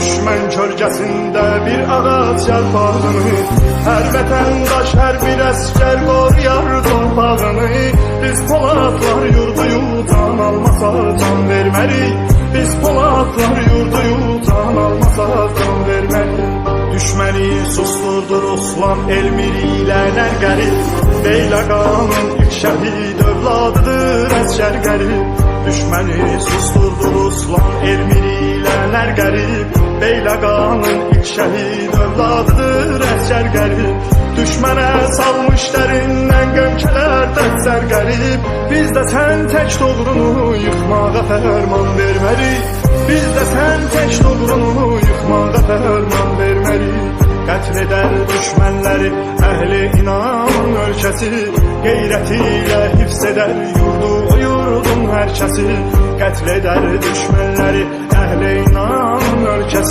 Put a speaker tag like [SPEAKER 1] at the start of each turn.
[SPEAKER 1] düşmən kölgəsində bir ağac yarpağını. Hər vətəndaş, hər bir əskər qoruyar torpağını. Biz Poladlar yurduyu can almasa can vermərik. Biz Poladlar yurduyu can almasa can vermərik. Düşməni susturdu Ruslan Elmiri ilə Nərgəli. Beyləqanın ilk şəhid övladıdır əskər qərib. Düşməni susturdu Ruslan Elmiri ilə Nərgəli. Beyləqanın ilk şəhid övladıdır əskər qərib. Düşmənə salmış dərindən qönçələr təkcər qərib. Biz də sən tək doğrunu yıxmağa fərman vermərik. Biz də sən tək doğrunu yıxmağa fərman vermərik. Qətl edər düşmənləri əhli inan ölkəsi. Qeyrəti ilə hifz edər yurdu o yurdun hər kəsi. Qətl edər düşmənləri əhli inan